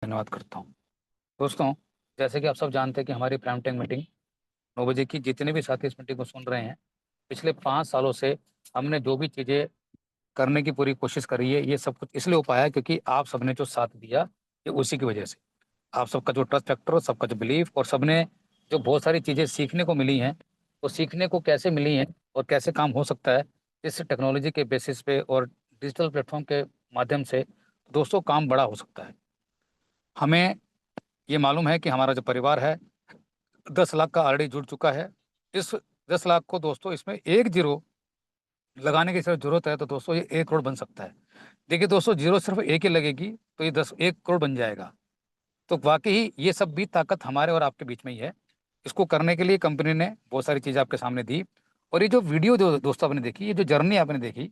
धन्यवाद करता हूँ। दोस्तों, जैसे कि आप सब जानते हैं कि हमारी प्राइम टाइम मीटिंग 9 बजे की, जितने भी साथी इस मीटिंग को सुन रहे हैं, पिछले 5 सालों से हमने जो भी चीज़ें करने की पूरी कोशिश करी है, ये सब कुछ इसलिए हो पाया है क्योंकि आप सबने जो साथ दिया, ये उसी की वजह से। आप सबका जो ट्रस्ट फैक्टर, सबका जो बिलीफ, और सबने जो बहुत सारी चीज़ें सीखने को मिली हैं, वो सीखने को कैसे मिली हैं और कैसे काम हो सकता है इस टेक्नोलॉजी के बेसिस पे और डिजिटल प्लेटफॉर्म के माध्यम से, दोस्तों काम बड़ा हो सकता है। हमें ये मालूम है कि हमारा जो परिवार है 10 लाख का ऑलरेडी जुड़ चुका है। इस 10 लाख को दोस्तों इसमें एक जीरो लगाने की सिर्फ जरूरत है, तो दोस्तों ये 1 करोड़ बन सकता है। देखिए दोस्तों, जीरो सिर्फ एक ही लगेगी तो ये 1 करोड़ बन जाएगा। तो वाकई ये सब भी ताकत हमारे और आपके बीच में ही है। इसको करने के लिए कंपनी ने बहुत सारी चीज़ें आपके सामने दी, और ये जो वीडियो जो दोस्तों आपने देखी, ये जो जर्नी आपने देखी,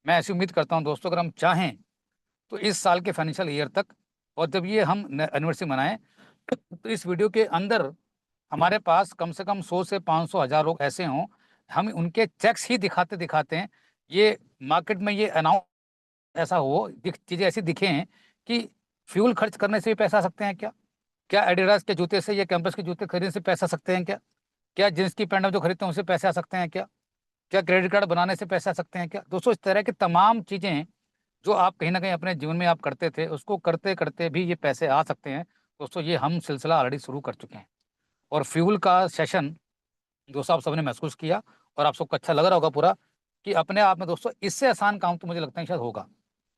मैं ऐसी उम्मीद करता हूँ दोस्तों, अगर हम चाहें तो इस साल के फाइनेंशियल ईयर तक, और जब ये हम एनिवर्सरी मनाएं, तो इस वीडियो के अंदर हमारे पास कम से कम 100 से 500 हज़ार लोग ऐसे हों, हम उनके चेक्स ही दिखाते दिखाते हैं, ये मार्केट में ये अनाउंस ऐसा हो, चीज़ें ऐसी दिखें कि फ्यूल खर्च करने से भी पैसा आ सकते हैं क्या? क्या एडिडास के जूते से या कैंपस के जूते खरीदने से पैसा आ सकते हैं क्या? क्या जींस की पैंट जो खरीदते हैं उससे पैसे आ सकते हैं क्या? क्या क्रेडिट कार्ड बनाने से पैसे आ सकते हैं क्या? दोस्तों, इस तरह की तमाम चीज़ें जो आप कहीं ना कहीं अपने जीवन में आप करते थे, उसको करते करते भी ये पैसे आ सकते हैं। दोस्तों, ये हम सिलसिला ऑलरेडी शुरू कर चुके हैं, और फ्यूल का सेशन दोस्तों आप सबने महसूस किया, और आप सबको अच्छा लग रहा होगा पूरा, कि अपने आप में दोस्तों इससे आसान काम तो मुझे लगता है शायद होगा।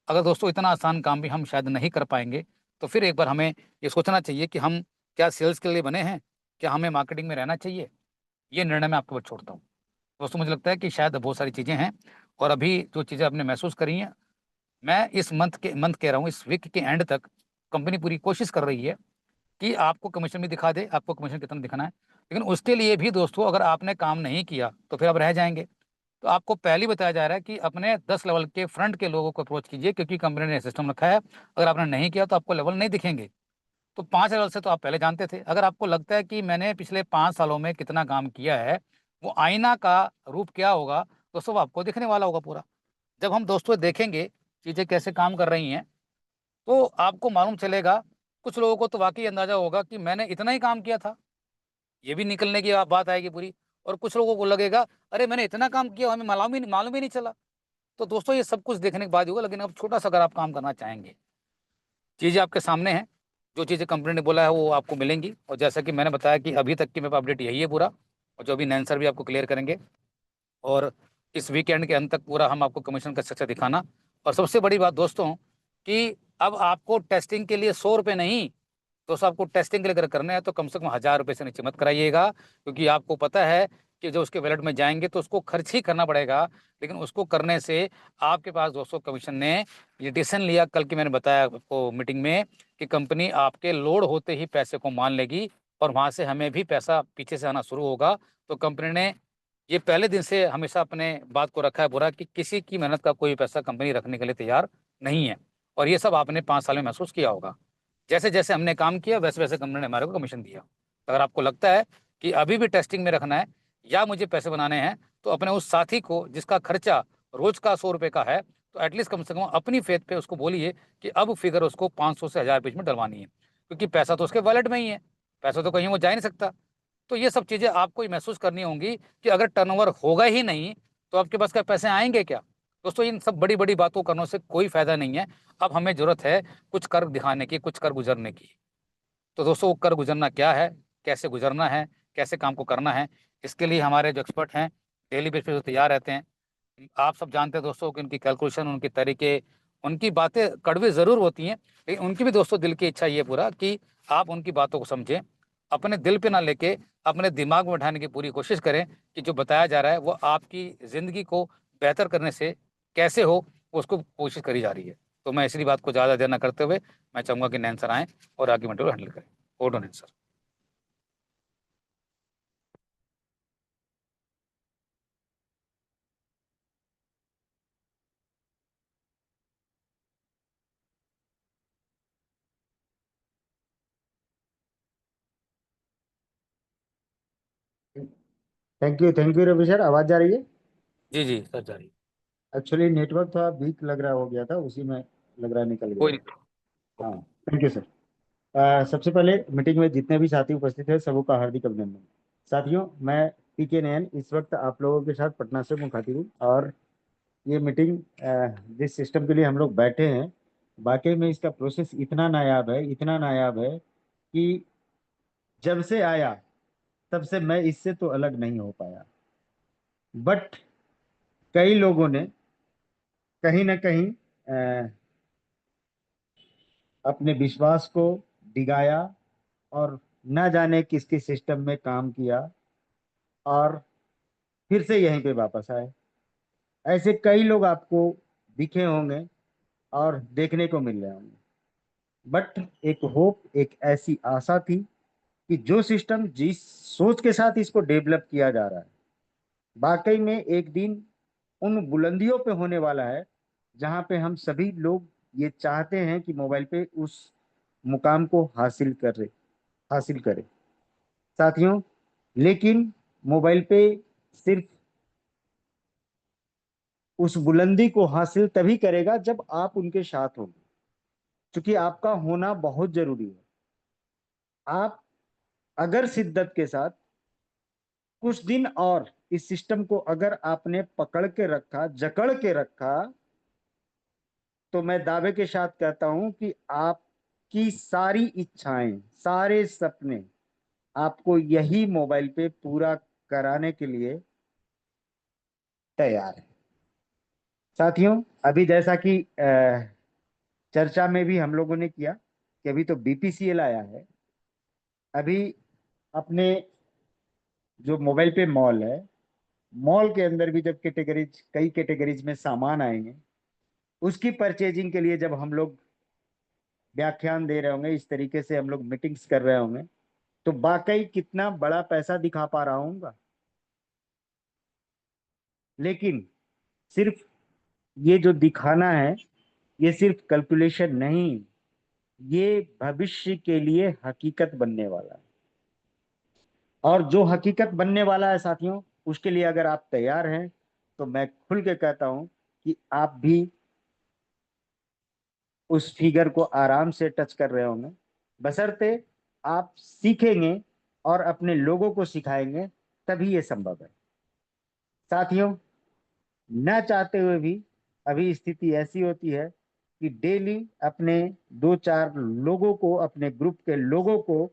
अगर दोस्तों इतना आसान काम भी हम शायद नहीं कर पाएंगे, तो फिर एक बार हमें ये सोचना चाहिए कि हम क्या सेल्स के लिए बने हैं, क्या हमें मार्केटिंग में रहना चाहिए। ये निर्णय मैं आपके ऊपर छोड़ता हूँ। दोस्तों, मुझे लगता है कि शायद बहुत सारी चीज़ें हैं, और अभी जो चीज़ें आपने महसूस करी हैं, मैं इस मंथ कह रहा हूँ, इस वीक के एंड तक कंपनी पूरी कोशिश कर रही है कि आपको कमीशन भी दिखा दे, आपको कमीशन कितना दिखाना है। लेकिन उसके लिए भी दोस्तों, अगर आपने काम नहीं किया तो फिर आप रह जाएंगे। तो आपको पहले ही बताया जा रहा है कि अपने 10 लेवल के फ्रंट के लोगों को अप्रोच कीजिए, क्योंकि कंपनी ने सिस्टम रखा है, अगर आपने नहीं किया तो आपको लेवल नहीं दिखेंगे। तो 5 लेवल से तो आप पहले जानते थे। अगर आपको लगता है कि मैंने पिछले 5 सालों में कितना काम किया है, वो आईना का रूप क्या होगा, दोस्तों वो आपको दिखने वाला होगा पूरा। जब हम दोस्तों देखेंगे चीज़ें कैसे काम कर रही हैं, तो आपको मालूम चलेगा। कुछ लोगों को तो वाकई अंदाजा होगा कि मैंने इतना ही काम किया था, ये भी निकलने की बात आएगी पूरी। और कुछ लोगों को लगेगा, अरे मैंने इतना काम किया, हमें मालूम ही नहीं चला। तो दोस्तों, ये सब कुछ देखने के बाद ही होगा। लेकिन अब छोटा सा अगर आप काम करना चाहेंगे, चीज़ें आपके सामने हैं, जो चीज़ें कंपनी ने बोला है वो आपको मिलेंगी। और जैसा कि मैंने बताया कि अभी तक की मेरे पास अपडेट यही है पूरा, और जो अभी नैन सर भी आपको क्लियर करेंगे। और इस वीकेंड के अंत तक पूरा हम आपको कमीशन का स्ट्रक्चर दिखाना। और सबसे बड़ी बात दोस्तों, कि अब आपको टेस्टिंग के लिए 100 रुपये नहीं, दोस्तों आपको टेस्टिंग के लिए अगर करना है तो कम से कम 1000 रुपये से नीचे मत कराइएगा, क्योंकि आपको पता है कि जो उसके वैलेट में जाएंगे तो उसको खर्च ही करना पड़ेगा। लेकिन उसको करने से आपके पास दोस्तों कमीशन ने ये डिसीजन लिया, कल की मैंने बताया आपको मीटिंग में, कि कंपनी आपके लोड होते ही पैसे को मान लेगी, और वहाँ से हमें भी पैसा पीछे से आना शुरू होगा। तो कंपनी ने ये पहले दिन से हमेशा अपने बात को रखा है बुरा, कि किसी की मेहनत का कोई पैसा कंपनी रखने के लिए तैयार नहीं है। और ये सब आपने 5 साल में महसूस किया होगा। जैसे जैसे हमने काम किया, वैसे वैसे कंपनी ने हमारे को कमीशन दिया। अगर आपको लगता है कि अभी भी टेस्टिंग में रखना है या मुझे पैसे बनाने हैं, तो अपने उस साथी को जिसका खर्चा रोज का 100 रुपये का है, तो एटलीस्ट कम से कम अपनी फेथ पे उसको बोलिए कि अब फिगर उसको 500 से 1000 बीच में डलवानी है, क्योंकि पैसा तो उसके वॉलेट में ही है, पैसा तो कहीं वो जा ही नहीं सकता। तो ये सब चीज़ें आपको ही महसूस करनी होंगी कि अगर टर्नओवर होगा ही नहीं, तो आपके पास क्या पैसे आएंगे क्या? दोस्तों, इन सब बड़ी बड़ी बातों करने से कोई फायदा नहीं है। अब हमें जरूरत है कुछ कर दिखाने की, कुछ कर गुजरने की। तो दोस्तों, वो कर गुजरना क्या है, कैसे गुजरना है, कैसे काम को करना है, इसके लिए हमारे जो एक्सपर्ट हैं डेली बेस पे जो तैयार रहते हैं। आप सब जानते हैं दोस्तों कि उनकी कैलकुलेशन, उनके तरीके, उनकी बातें कड़वी ज़रूर होती हैं, लेकिन उनकी भी दोस्तों दिल की इच्छा ये पूरा कि आप उनकी बातों को समझें, अपने दिल पे ना लेके अपने दिमाग में उठाने की पूरी कोशिश करें, कि जो बताया जा रहा है वो आपकी ज़िंदगी को बेहतर करने से कैसे हो, उसको कोशिश करी जा रही है। तो मैं इसलिए बात को ज़्यादा देर ना करते हुए, मैं चाहूँगा कि नैन सर आएँ और आगे मटेरियल हैंडल करें। ओवर टू नैन sir. Thank you Ravi sir. आवाज जा रही है? जी जी सर, जारी। एक्चुअली नेटवर्क थोड़ा वीक लग रहा हो गया था, उसी में लग रहा है निकल गया। कोई नहीं। हाँ। ओके। Thank you sir. सबसे पहले मीटिंग में जितने भी साथी उपस्थित हैं सबों का हार्दिक अभिनंदन। साथियों, मैं पीके नयन इस वक्त आप लोगों के साथ पटना से मुखातिब हूँ। और ये मीटिंग जिस सिस्टम के लिए हम लोग बैठे हैं, वाकई में इसका प्रोसेस इतना नायाब है, इतना नायाब है कि जब से आया तब से मैं इससे तो अलग नहीं हो पाया। बट कई लोगों ने कहीं ना कहीं अपने विश्वास को डिगाया और न जाने किस किस सिस्टम में काम किया और फिर से यहीं पे वापस आए। ऐसे कई लोग आपको दिखे होंगे और देखने को मिल रहे होंगे। बट एक होप, एक ऐसी आशा थी कि जो सिस्टम जिस सोच के साथ इसको डेवलप किया जा रहा है, वाकई में एक दिन उन बुलंदियों पे होने वाला है जहां पे हम सभी लोग ये चाहते हैं कि मोबाइल पे उस मुकाम को हासिल करें। साथियों, लेकिन मोबाइल पे सिर्फ उस बुलंदी को हासिल तभी करेगा जब आप उनके साथ होंगे, क्योंकि आपका होना बहुत जरूरी है। आप अगर शिद्दत के साथ कुछ दिन और इस सिस्टम को अगर आपने पकड़ के रखा, जकड़ के रखा, तो मैं दावे के साथ कहता हूं कि आपकी सारी इच्छाएं, सारे सपने आपको यही मोबाइल पे पूरा कराने के लिए तैयार है। साथियों, अभी जैसा कि चर्चा में भी हम लोगों ने किया कि अभी तो बीपीसीएल आया है। अभी अपने जो मोबाइल पे मॉल है, मॉल के अंदर भी जब कैटेगरीज, कई कैटेगरीज में सामान आएंगे, उसकी परचेजिंग के लिए जब हम लोग व्याख्यान दे रहे होंगे, इस तरीके से हम लोग मीटिंग्स कर रहे होंगे, तो वाकई कितना बड़ा पैसा दिखा पा रहा हूँ। लेकिन सिर्फ ये जो दिखाना है, ये सिर्फ कैलकुलेशन नहीं, ये भविष्य के लिए हकीकत बनने वाला है। और जो हकीकत बनने वाला है साथियों, उसके लिए अगर आप तैयार हैं तो मैं खुल के कहता हूं कि आप भी उस फिगर को आराम से टच कर रहे होंगे, बशर्ते आप सीखेंगे और अपने लोगों को सिखाएंगे, तभी ये संभव है। साथियों, न चाहते हुए भी अभी स्थिति ऐसी होती है कि डेली अपने दो चार लोगों को, अपने ग्रुप के लोगों को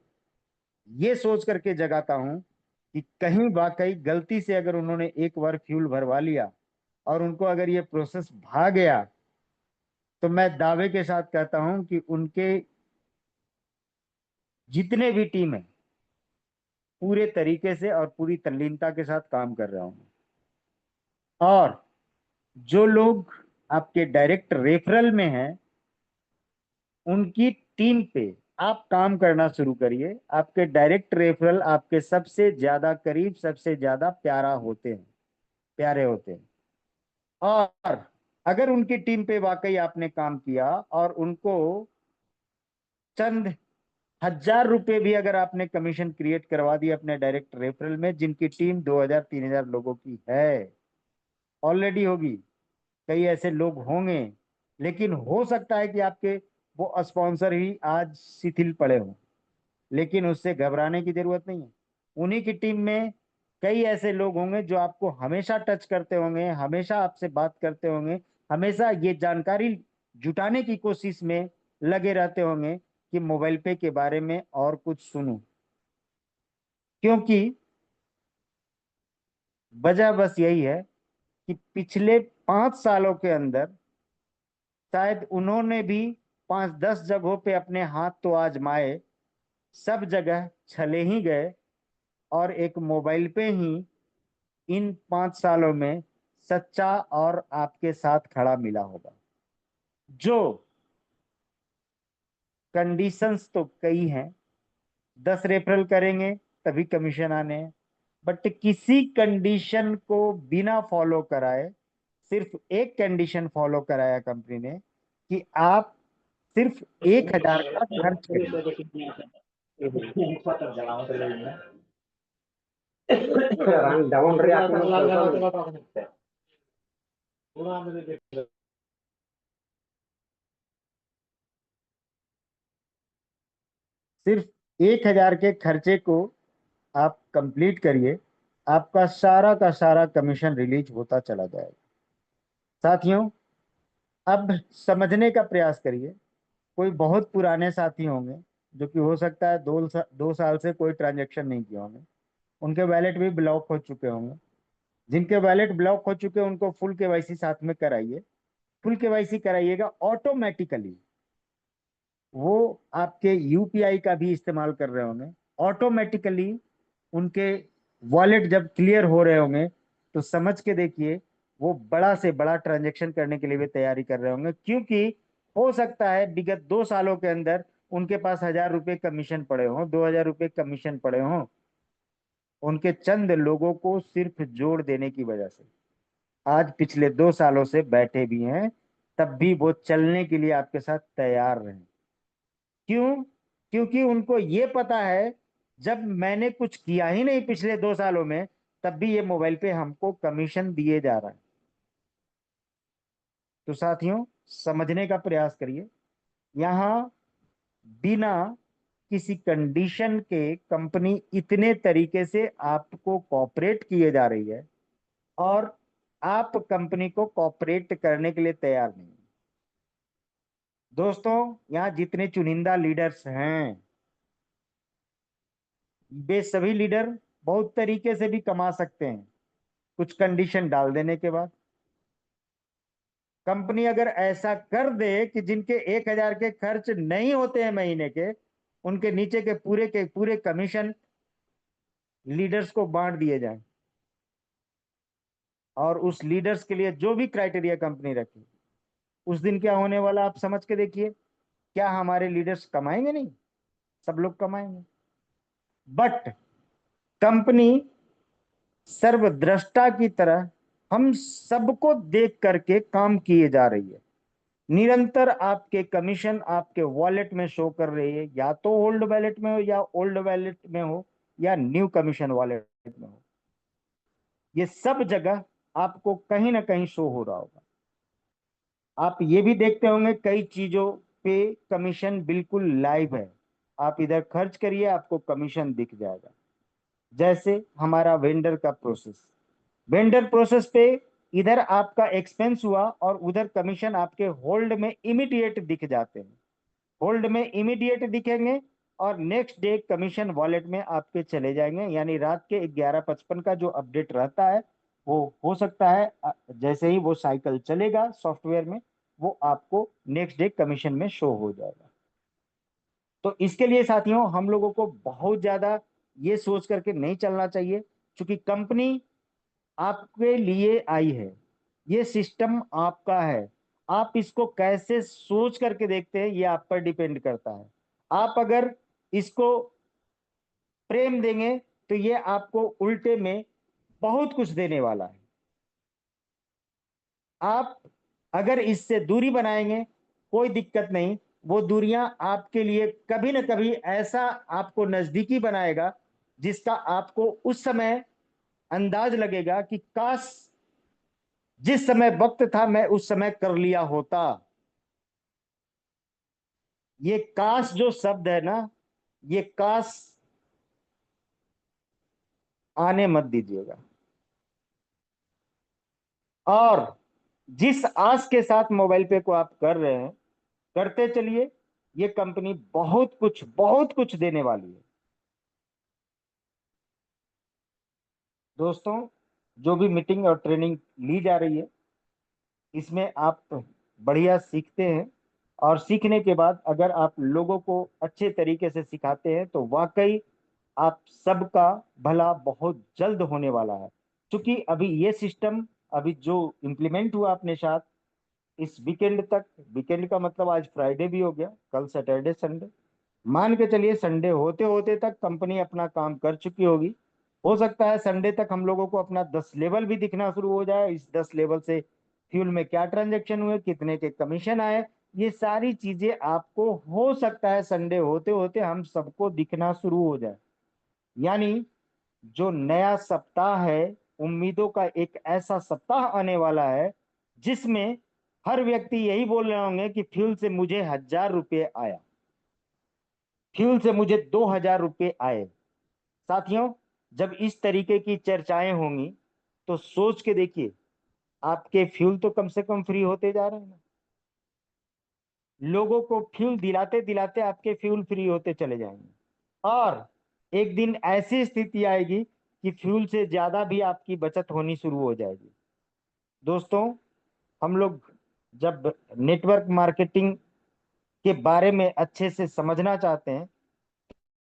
ये सोच करके जगाता हूं कि कहीं वाकई गलती से अगर उन्होंने एक बार फ्यूल भरवा लिया और उनको अगर ये प्रोसेस भा गया, तो मैं दावे के साथ कहता हूं कि उनके जितने भी टीम है पूरे तरीके से और पूरी तल्लीनता के साथ काम कर रहा हूं। और जो लोग आपके डायरेक्ट रेफरल में हैं, उनकी टीम पे आप काम करना शुरू करिए। आपके डायरेक्ट रेफरल आपके सबसे ज्यादा करीब, सबसे ज्यादा प्यारे होते हैं। और अगर उनकी टीम पे वाकई आपने काम किया और उनको चंद हजार रुपए भी अगर आपने कमीशन क्रिएट करवा दी अपने डायरेक्ट रेफरल में, जिनकी टीम 2000-3000 लोगों की है, ऑलरेडी होगी, कई ऐसे लोग होंगे, लेकिन हो सकता है कि आपके वो स्पॉन्सर ही आज शिथिल पड़े हों। लेकिन उससे घबराने की जरूरत नहीं है। उन्हीं की टीम में कई ऐसे लोग होंगे जो आपको हमेशा टच करते होंगे, हमेशा आपसे बात करते होंगे, हमेशा ये जानकारी जुटाने की कोशिश में लगे रहते होंगे कि मोबाइल पे के बारे में और कुछ सुनूं। क्योंकि वजह बस यही है कि पिछले 5 सालों के अंदर शायद उन्होंने भी 5-10 जगहों पे अपने हाथ तो आजमाए, सब जगह छले ही गए, और एक मोबाइल पे ही इन 5 सालों में सच्चा और आपके साथ खड़ा मिला होगा। जो कंडीशंस तो कई हैं, 10 रेफरल करेंगे तभी कमीशन आने हैं, बट किसी कंडीशन को बिना फॉलो कराए, सिर्फ एक कंडीशन फॉलो कराया कंपनी ने कि आप सिर्फ 1000 का खर्च करिए। सिर्फ 1,000 के खर्चे को आप कंप्लीट करिए, आपका सारा का सारा कमीशन रिलीज होता चला जाएगा। साथियों, अब समझने का प्रयास करिए। कोई बहुत पुराने साथी होंगे जो कि हो सकता है 2 साल से कोई ट्रांजेक्शन नहीं किया होंगे, उनके वैलेट भी ब्लॉक हो चुके होंगे। जिनके वैलेट ब्लॉक हो चुके हैं उनको फुल केवाईसी साथ में कराइए। फुल केवाईसी कराइएगा, ऑटोमेटिकली वो आपके यूपीआई का भी इस्तेमाल कर रहे होंगे, ऑटोमेटिकली उनके वॉलेट जब क्लियर हो रहे होंगे तो समझ के देखिए वो बड़ा से बड़ा ट्रांजैक्शन करने के लिए भी तैयारी कर रहे होंगे, क्योंकि हो सकता है विगत 2 सालों के अंदर उनके पास 1,000 रुपये कमीशन पड़े हों, 2,000 रुपये कमीशन पड़े हों, उनके चंद लोगों को सिर्फ जोड़ देने की वजह से आज पिछले 2 सालों से बैठे भी हैं, तब भी वो चलने के लिए आपके साथ तैयार रहे। क्यों? क्योंकि उनको ये पता है जब मैंने कुछ किया ही नहीं पिछले 2 सालों में, तब भी ये मोबाइल पे हमको कमीशन दिए जा रहा है। तो साथियों, समझने का प्रयास करिए। यहाँ बिना किसी कंडीशन के कंपनी इतने तरीके से आपको कॉपरेट किए जा रही है और आप कंपनी को कॉपरेट करने के लिए तैयार नहीं। दोस्तों, यहाँ जितने चुनिंदा लीडर्स हैं, वे सभी लीडर बहुत तरीके से भी कमा सकते हैं, कुछ कंडीशन डाल देने के बाद। कंपनी अगर ऐसा कर दे कि जिनके 1,000 के खर्च नहीं होते हैं महीने के, उनके नीचे के पूरे कमीशन लीडर्स को बांट दिए जाएं, और उस लीडर्स के लिए जो भी क्राइटेरिया कंपनी रखे, उस दिन क्या होने वाला आप समझ के देखिए। क्या हमारे लीडर्स कमाएंगे? नहीं, सब लोग कमाएंगे। बट कंपनी सर्वद्रष्टा की तरह हम सबको देख करके काम किए जा रही है। निरंतर आपके कमीशन आपके वॉलेट में शो कर रही है, या तो ओल्ड वॉलेट में हो या ओल्ड वॉलेट में हो या न्यू कमीशन वॉलेट में हो, ये सब जगह आपको कहीं ना कहीं शो हो रहा होगा। आप ये भी देखते होंगे कई चीजों पे कमीशन बिल्कुल लाइव है, आप इधर खर्च करिए आपको कमीशन दिख जाएगा। जैसे हमारा वेंडर का प्रोसेस, वेंडर प्रोसेस पे इधर आपका एक्सपेंस हुआ और उधर कमीशन आपके होल्ड में इमीडिएट दिख जाते हैं, होल्ड में इमीडिएट दिखेंगे और नेक्स्ट डे कमीशन वॉलेट में आपके चले जाएंगे। यानी रात के 11:55 का जो अपडेट रहता है वो हो सकता है जैसे ही वो साइकिल चलेगा सॉफ्टवेयर में, वो आपको नेक्स्ट डे कमीशन में शो हो जाएगा। तो इसके लिए साथियों हम लोगों को बहुत ज्यादा ये सोच करके नहीं चलना चाहिए, क्योंकि कंपनी आपके लिए आई है, ये सिस्टम आपका है। आप इसको कैसे सोच करके देखते हैं ये आप पर डिपेंड करता है। आप अगर इसको प्रेम देंगे तो ये आपको उल्टे में बहुत कुछ देने वाला है। आप अगर इससे दूरी बनाएंगे कोई दिक्कत नहीं, वो दूरियां आपके लिए कभी ना कभी ऐसा आपको नजदीकी बनाएगा जिसका आपको उस समय अंदाज लगेगा कि काश जिस समय वक्त था मैं उस समय कर लिया होता। ये काश जो शब्द है ना, ये काश आने मत दीजिएगा। और जिस आस के साथ मोबाइल पे को आप कर रहे हैं, करते चलिए, ये कंपनी बहुत कुछ देने वाली है। दोस्तों, जो भी मीटिंग और ट्रेनिंग ली जा रही है इसमें आप बढ़िया सीखते हैं, और सीखने के बाद अगर आप लोगों को अच्छे तरीके से सिखाते हैं तो वाकई आप सबका भला बहुत जल्द होने वाला है। क्योंकि अभी ये सिस्टम अभी जो इम्प्लीमेंट हुआ अपने साथ इस वीकेंड तक, वीकेंड का मतलब आज फ्राइडे भी हो गया, कल सैटरडे संडे, मान के चलिए संडे होते होते तक कंपनी अपना काम कर चुकी होगी। हो सकता है संडे तक हम लोगों को अपना 10 लेवल भी दिखना शुरू हो जाए, इस 10 लेवल से फ्यूल में क्या ट्रांजेक्शन हुए, कितने के कमीशन आए, ये सारी चीजें आपको हो सकता है संडे होते होते हम सबको दिखना शुरू हो जाए। यानी जो नया सप्ताह है, उम्मीदों का एक ऐसा सप्ताह आने वाला है जिसमें हर व्यक्ति यही बोल रहे होंगे कि फ्यूल से मुझे 1,000 रुपये आया। फ्यूल से मुझे 2,000 रुपये आए। साथियों, जब इस तरीके की चर्चाएं होंगी तो सोच के देखिए, आपके फ्यूल तो कम से कम फ्री होते जा रहे हैं। लोगों को फ्यूल दिलाते दिलाते आपके फ्यूल फ्री होते चले जाएंगे, और एक दिन ऐसी स्थिति आएगी कि फ्यूल से ज्यादा भी आपकी बचत होनी शुरू हो जाएगी। दोस्तों, हम लोग जब नेटवर्क मार्केटिंग के बारे में अच्छे से समझना चाहते हैं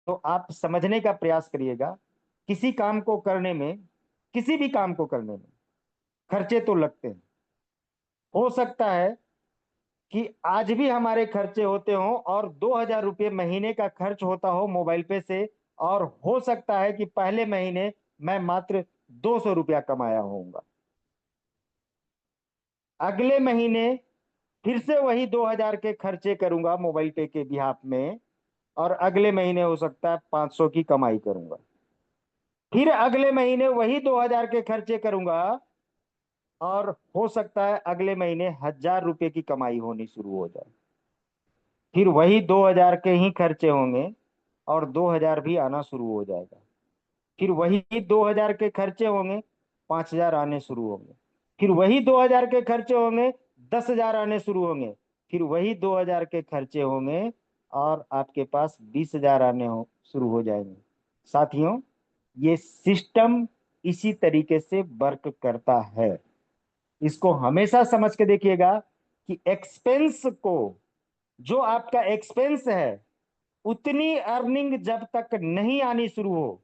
तो आप समझने का प्रयास करिएगा। किसी काम को करने में, किसी भी काम को करने में खर्चे तो लगते हैं। हो सकता है कि आज भी हमारे खर्चे होते हो और 2,000 रुपये महीने का खर्च होता हो मोबाइल पे से, और हो सकता है कि पहले महीने मैं मात्र 200 रुपया कमाया होऊंगा। अगले महीने फिर से वही 2,000 के खर्चे करूंगा मोबाइल पे के बिहाफ में, और अगले महीने हो सकता है 500 की कमाई करूंगा। फिर अगले महीने वही 2,000 के खर्चे करूंगा, और हो सकता है अगले महीने 1,000 रुपये की कमाई होनी शुरू हो जाए। फिर वही 2,000 के ही खर्चे होंगे और 2,000 भी आना शुरू हो जाएगा। फिर वही 2,000 के खर्चे होंगे, 5,000 आने शुरू होंगे। फिर वही 2,000 के खर्चे होंगे, 10,000 आने शुरू होंगे। फिर वही 2,000 के खर्चे होंगे और आपके पास 20,000 आने हो शुरू हो जाएंगे। साथियों, ये सिस्टम इसी तरीके से वर्क करता है। इसको हमेशा समझ के देखिएगा कि एक्सपेंस को, जो आपका एक्सपेंस है, उतनी अर्निंग जब तक नहीं आनी शुरू हो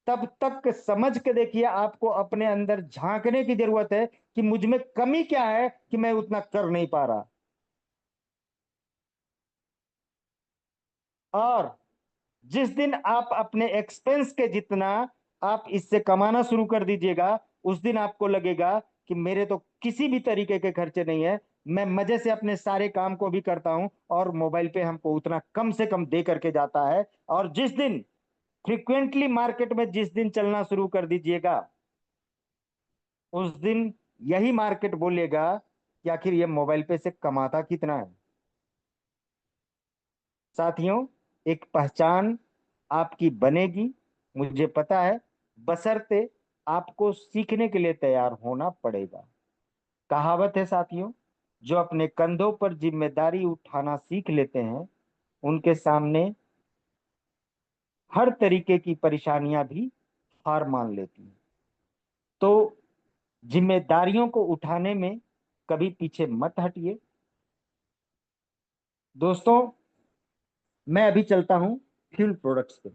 तब तक समझ के देखिए, आपको अपने अंदर झांकने की जरूरत है कि मुझ में कमी क्या है कि मैं उतना कर नहीं पा रहा। और जिस दिन आप अपने एक्सपेंस के जितना आप इससे कमाना शुरू कर दीजिएगा, उस दिन आपको लगेगा कि मेरे तो किसी भी तरीके के खर्चे नहीं है, मैं मजे से अपने सारे काम को भी करता हूं और मोबाइल पे हमको उतना कम से कम दे करके जाता है। और जिस दिन फ्रिक्वेंटली मार्केट में जिस दिन चलना शुरू कर दीजिएगा, उस दिन यही मार्केट बोलेगा कि आखिर ये मोबाइल पे से कमाता कितना है। साथियों, एक पहचान आपकी बनेगी, मुझे पता है, बशर्ते आपको सीखने के लिए तैयार होना पड़ेगा। कहावत है साथियों, जो अपने कंधों पर जिम्मेदारी उठाना सीख लेते हैं, उनके सामने हर तरीके की परेशानियां भी हार मान लेती हैं। तो जिम्मेदारियों को उठाने में कभी पीछे मत हटिए। दोस्तों, मैं अभी चलता हूँ फ्यूल प्रोडक्ट्स पे।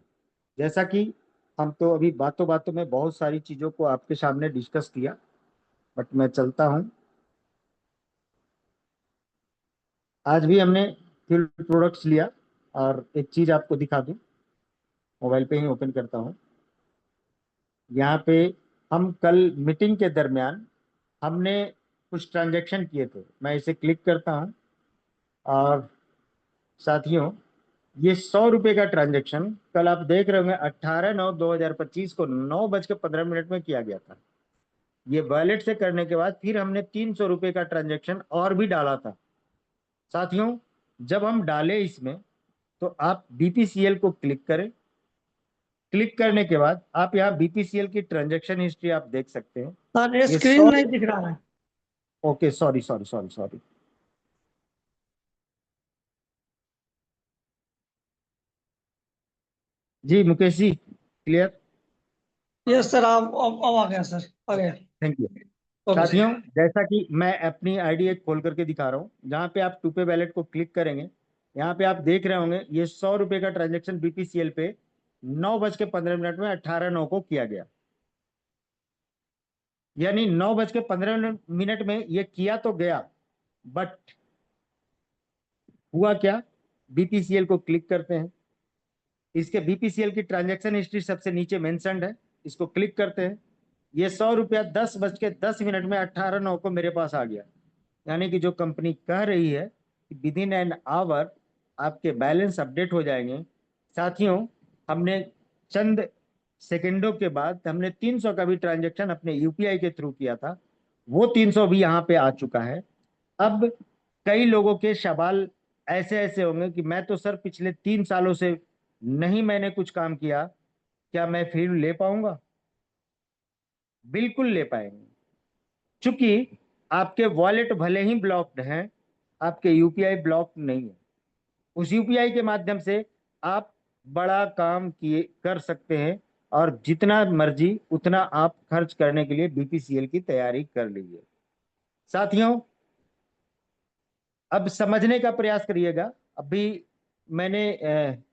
जैसा कि हम तो अभी बातों बातों में बहुत सारी चीजों को आपके सामने डिस्कस किया, बट मैं चलता हूँ। आज भी हमने फ्यूल प्रोडक्ट्स लिया, और एक चीज आपको दिखा दूं, मोबाइल पे ही ओपन करता हूँ। यहाँ पे हम कल मीटिंग के दरमियान हमने कुछ ट्रांजैक्शन किए थे। मैं इसे क्लिक करता हूँ, और साथियों, ये 100 रुपये का ट्रांजैक्शन कल आप देख रहे होंगे 18/9/2025 को 9:15 में किया गया था। ये वॉलेट से करने के बाद फिर हमने 300 रुपये का ट्रांजैक्शन और भी डाला था। साथियों, जब हम डाले इसमें, तो आप बीपीसीएल को क्लिक करें। क्लिक करने के बाद आप यहाँ बीपीसीएल की ट्रांजैक्शन हिस्ट्री आप देख सकते हैं। सर ये ये स्क्रीन 100, नहीं दिख रहा है। Okay, sorry sorry sorry sorry. जी Mukesh ji, clear. Yes sir, अब आ गया सर, आ गया। Thank you. Okay sir. साथियों, जैसा कि मैं अपनी आईडी एक खोल करके दिखा रहा हूँ, जहाँ पे आप टू पे वैलेट को क्लिक करेंगे, यहाँ पे आप देख रहे होंगे ये 100 रुपये का ट्रांजेक्शन बीपीसीएल पे 9:15 में 18/9 को किया गया। यानी 9:15 में ये किया तो गया, बट हुआ क्या? बीपीसीएल को क्लिक करते हैं, इसके बीपीसीएल की ट्रांजैक्शन हिस्ट्री सबसे नीचे मेंशन्ड है, इसको क्लिक करते हैं। ये 100 रुपया 10:10 में 18/9 को मेरे पास आ गया। यानी कि जो कंपनी कह रही है कि विद इन एन आवर आपके बैलेंस अपडेट हो जाएंगे। साथियों, हमने चंद सेकंडों के बाद हमने 300 का भी ट्रांजैक्शन अपने यूपीआई के थ्रू किया था, वो 300 भी यहाँ पे आ चुका है। अब कई लोगों के सवाल ऐसे ऐसे होंगे कि मैं तो सर पिछले 3 सालों से नहीं मैंने कुछ काम किया, क्या मैं फील्ड ले पाऊंगा? बिल्कुल ले पाएंगे। चूंकि आपके वॉलेट भले ही ब्लॉक्ड हैं, आपके यूपीआई ब्लॉक नहीं है। उस यूपीआई के माध्यम से आप बड़ा काम किए कर सकते हैं, और जितना मर्जी उतना आप खर्च करने के लिए बीपीसीएल की तैयारी कर लीजिए। साथियों, अब समझने का प्रयास करिएगा। अभी मैंने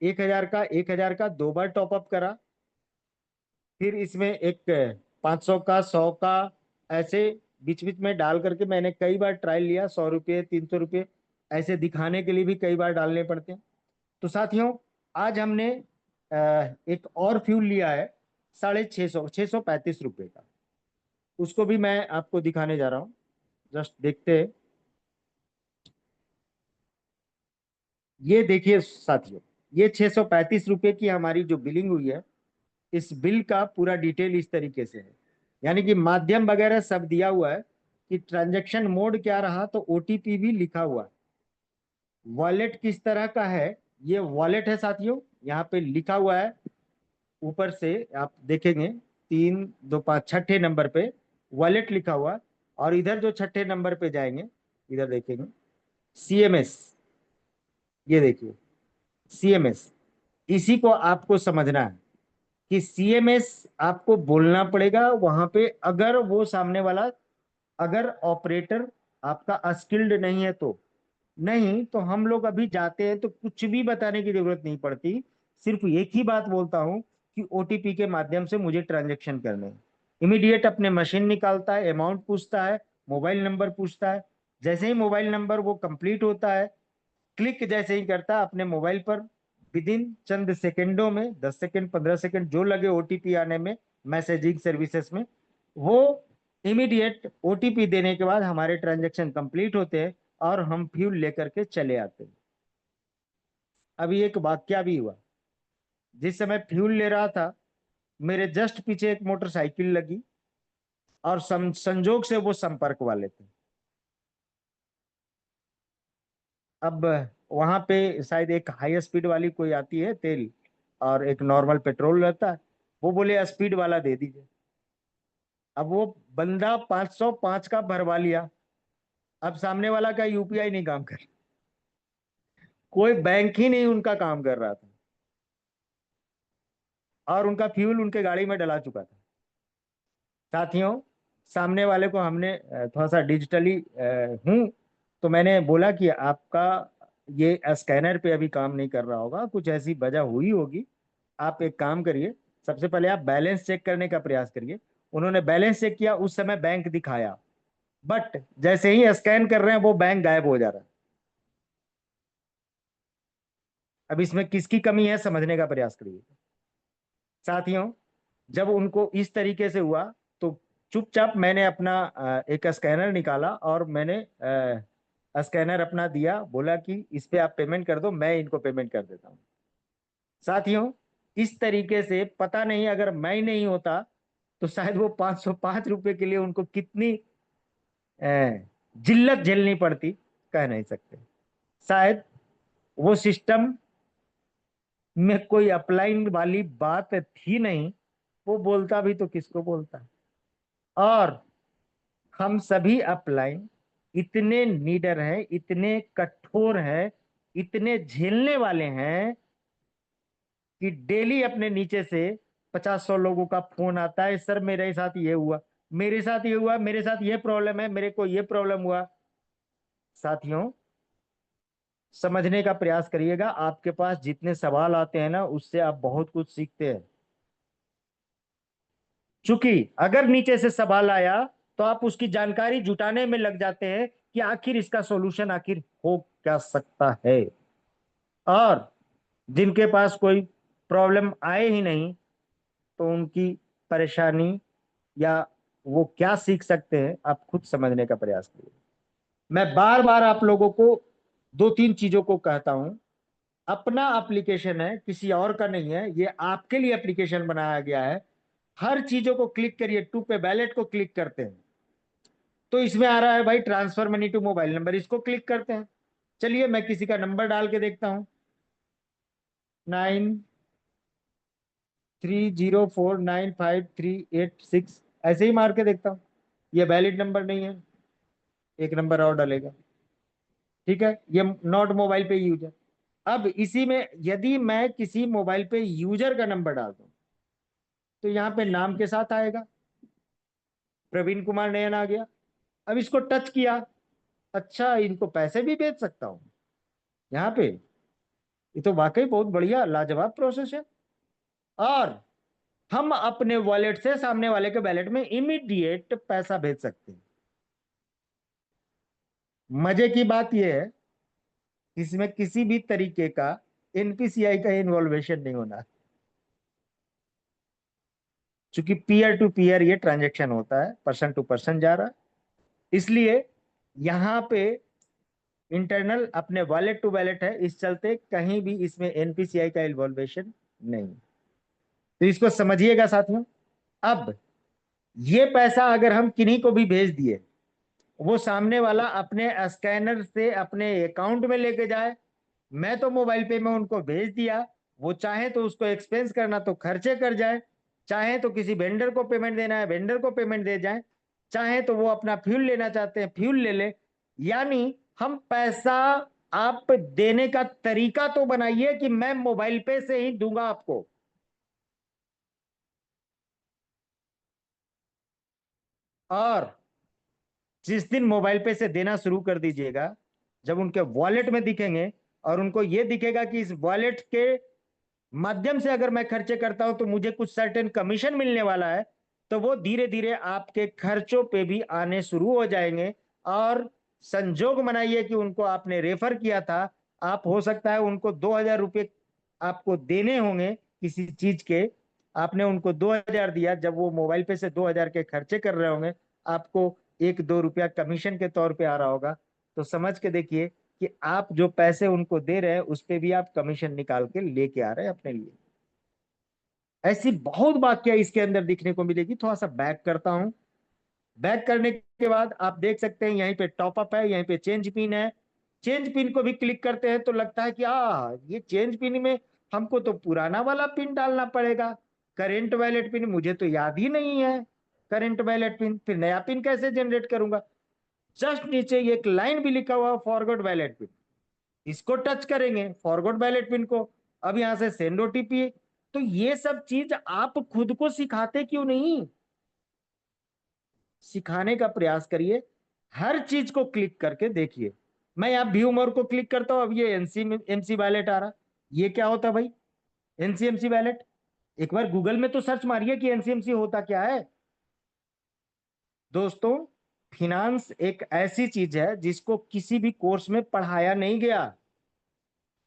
1,000 का 2 बार टॉपअप करा, फिर इसमें एक 500 का 100 का ऐसे बीच बीच में डाल करके मैंने कई बार ट्रायल लिया। 100 रुपये 300 रुपये ऐसे दिखाने के लिए भी कई बार डालने पड़ते हैं। तो साथियों, आज हमने एक और फ्यूल लिया है 635 रुपये का। उसको भी मैं आपको दिखाने जा रहा हूँ, जस्ट देखते हैं। ये देखिए साथियों, ये 635 रुपये की हमारी जो बिलिंग हुई है, इस बिल का पूरा डिटेल इस तरीके से है। यानी कि माध्यम वगैरह सब दिया हुआ है कि ट्रांजैक्शन मोड क्या रहा, तो ओटीपी भी लिखा हुआ है। वॉलेट किस तरह का है, ये वॉलेट है साथियों, यहाँ पे लिखा हुआ है। ऊपर से आप देखेंगे 325 छठे नंबर पे वॉलेट लिखा हुआ है। और इधर जो छठे नंबर पे जाएंगे, इधर देखेंगे सीएमएस। ये देखिए सीएमएस, इसी को आपको समझना है कि सीएमएस आपको बोलना पड़ेगा वहां पे। अगर वो सामने वाला, अगर ऑपरेटर आपका स्किल्ड नहीं है तो। नहीं तो हम लोग अभी जाते हैं तो कुछ भी बताने की जरूरत नहीं पड़ती। सिर्फ एक ही बात बोलता हूं कि ओटीपी के माध्यम से मुझे ट्रांजैक्शन करने हैं। इमीडिएट अपने मशीन निकालता है, अमाउंट पूछता है, मोबाइल नंबर पूछता है। जैसे ही मोबाइल नंबर वो कंप्लीट होता है, क्लिक जैसे ही करता है अपने मोबाइल पर, विद इन चंद सेकंडों में, 10 सेकंड 15 सेकंड जो लगे ओटीपी आने में मैसेजिंग सर्विसेज में, वो इमीडिएट ओटीपी देने के बाद हमारे ट्रांजैक्शन कंप्लीट होते हैं और हम फ्यूल लेकर के चले आते हैं। अभी एक वाक्या भी हुआ, जिस समय फ्यूल ले रहा था मेरे जस्ट पीछे एक मोटरसाइकिल लगी, और संजोग से वो संपर्क वाले थे। अब वहां पे शायद एक हाई स्पीड वाली कोई आती है तेल, और एक नॉर्मल पेट्रोल रहता है। वो बोले स्पीड वाला दे दीजिए। अब वो बंदा 505 का भरवा लिया। अब सामने वाला का यूपीआई नहीं काम कर, कोई बैंक ही नहीं उनका काम कर रहा था, और उनका फ्यूल उनके गाड़ी में डला चुका था। साथियों, सामने वाले को हमने थोड़ा सा डिजिटली हूं, तो मैंने बोला कि आपका ये स्कैनर पे अभी काम नहीं कर रहा होगा, कुछ ऐसी वजह हुई होगी। आप एक काम करिए, सबसे पहले आप बैलेंस चेक करने का प्रयास करिए। उन्होंने बैलेंस चेक किया, उस समय बैंक दिखाया, बट जैसे ही स्कैन कर रहे हैं वो बैंक गायब हो जा रहा है। अब इसमें किसकी कमी है समझने का प्रयास करिए साथियों। जब उनको इस तरीके से हुआ, तो चुपचाप मैंने अपना एक स्कैनर निकाला, और मैंने स्कैनर अपना दिया, बोला कि इस पे आप पेमेंट कर दो, मैं इनको पेमेंट कर देता हूँ। साथियों, इस तरीके से पता नहीं अगर मैं ही नहीं होता तो शायद वो 505 रुपए के लिए उनको कितनी अ, जिल्लत झेलनी पड़ती, कह नहीं सकते। शायद वो सिस्टम में कोई अपलाइन वाली बात थी नहीं, वो बोलता भी तो किसको बोलता। और हम सभी अपलाइन इतने नीडर हैं, इतने कठोर हैं, इतने झेलने वाले हैं कि डेली अपने नीचे से 50-100 लोगों का फोन आता है, सर मेरे साथ ये हुआ, मेरे साथ ये हुआ, मेरे साथ ये प्रॉब्लम है, मेरे को ये प्रॉब्लम हुआ। साथियों, समझने का प्रयास करिएगा। आपके पास जितने सवाल आते हैं ना, उससे आप बहुत कुछ सीखते हैं। चूंकि अगर नीचे से सवाल आया तो आप उसकी जानकारी जुटाने में लग जाते हैं कि आखिर इसका सॉल्यूशन आखिर हो क्या सकता है। और जिनके पास कोई प्रॉब्लम आए ही नहीं, तो उनकी परेशानी या वो क्या सीख सकते हैं, आप खुद समझने का प्रयास करिए। मैं बार बार आप लोगों को 2-3 चीजों को कहता हूं। अपना एप्लीकेशन है, किसी और का नहीं है, ये आपके लिए एप्लीकेशन बनाया गया है। हर चीजों को क्लिक करिए, टू पे बैलेट को क्लिक करते हैं तो इसमें आ रहा है भाई transfer money to mobile number, इसको क्लिक करते हैं। चलिए मैं किसी का नंबर डाल के देखता हूं, 9 30495386 ऐसे ही मार के देखता हूँ, ये वैलिड नंबर नहीं है, एक नंबर और डालेगा। ठीक है, ये नॉट मोबाइल पे यूजर। अब इसी में यदि मैं किसी मोबाइल पे यूजर का नंबर डाल दूं तो यहाँ पे नाम के साथ आएगा, प्रवीण कुमार नयन आ गया। अब इसको टच किया, अच्छा इनको पैसे भी भेज सकता हूँ यहाँ पे। ये तो वाकई बहुत बढ़िया लाजवाब प्रोसेस है। और हम अपने वॉलेट से सामने वाले के वॉलेट में इमीडिएट पैसा भेज सकते हैं। मजे की बात यह है, इसमें किसी भी तरीके का एनपीसीआई का इन्वॉल्वेशन नहीं होना, क्योंकि पीयर टू पीयर ये ट्रांजेक्शन होता है, पर्सन टू पर्सन जा रहा है, इसलिए यहाँ पे इंटरनल अपने वॉलेट टू वॉलेट है, इस चलते कहीं भी इसमें एनपीसीआई का इन्वॉल्वेशन नहीं। तो इसको समझिएगा साथियों। अब ये पैसा अगर हम किन्हीं को भी भेज दिए, वो सामने वाला अपने स्कैनर से अपने अकाउंट में लेके जाए, मैं तो मोबाइल पे में उनको भेज दिया, वो चाहे तो उसको एक्सपेंस करना तो खर्चे कर जाए, चाहे तो किसी वेंडर को पेमेंट देना है वेंडर को पेमेंट दे जाए, चाहे तो वो अपना फ्यूल लेना चाहते हैं फ्यूल ले ले। यानी हम पैसा आप देने का तरीका तो बनाइए कि मैं मोबाइल पे से ही दूंगा आपको। और जिस दिन मोबाइल पे से देना शुरू कर दीजिएगा, जब उनके वॉलेट में दिखेंगे और उनको ये दिखेगा कि इस वॉलेट के माध्यम से अगर मैं खर्चे करता हूं तो मुझे कुछ सर्टेन कमीशन मिलने वाला है, तो वो धीरे धीरे आपके खर्चों पे भी आने शुरू हो जाएंगे। और संजोग मनाइए कि उनको आपने रेफर किया था, आप हो सकता है उनको 2,000 रुपये आपको देने होंगे किसी चीज के, आपने उनको 2,000 दिया, जब वो मोबाइल पे से 2,000 के खर्चे कर रहे होंगे, आपको 1-2 रुपया कमीशन के तौर पे आ रहा होगा। तो समझ के देखिए कि आप जो पैसे उनको दे रहे हैं उस पे भी आप कमीशन निकाल के लेके आ रहे हैं अपने लिए। ऐसी बहुत वाक्य इसके अंदर दिखने को मिलेगी। थोड़ा सा बैक करता हूं। बैक करने के बाद आप देख सकते हैं यहीं पे टॉपअप है, यहीं पे चेंज पिन है। चेंज पिन को भी क्लिक करते हैं तो लगता है कि ये चेंज पिन में हमको तो पुराना वाला पिन डालना पड़ेगा, करेंट वैलेट पिन मुझे तो याद ही नहीं है, करेंट वैलेट पिन फिर नया पिन कैसे जनरेट करूंगा। जस्ट नीचे एक लाइन भी लिखा हुआ फॉरगॉट वैलेट पिन, इसको टच करेंगे फॉरगॉट वैलेट पिन को। अब यहां से सेंड ओटीपी। तो ये सब चीज आप खुद को सिखाते क्यों नहीं, सिखाने का प्रयास करिए। हर चीज को क्लिक करके देखिए। मैं यहाँ व्यू मोर को क्लिक करता हूं, अब ये एनसीएमसी वैलेट आ रहा। ये क्या होता भाई, एनसीएमसी वैलेट? एक बार गूगल में तो सर्च मारिए कि एनसीएमसी होता क्या है। दोस्तों, फिनांस एक ऐसी चीज है जिसको किसी भी कोर्स में पढ़ाया नहीं गया।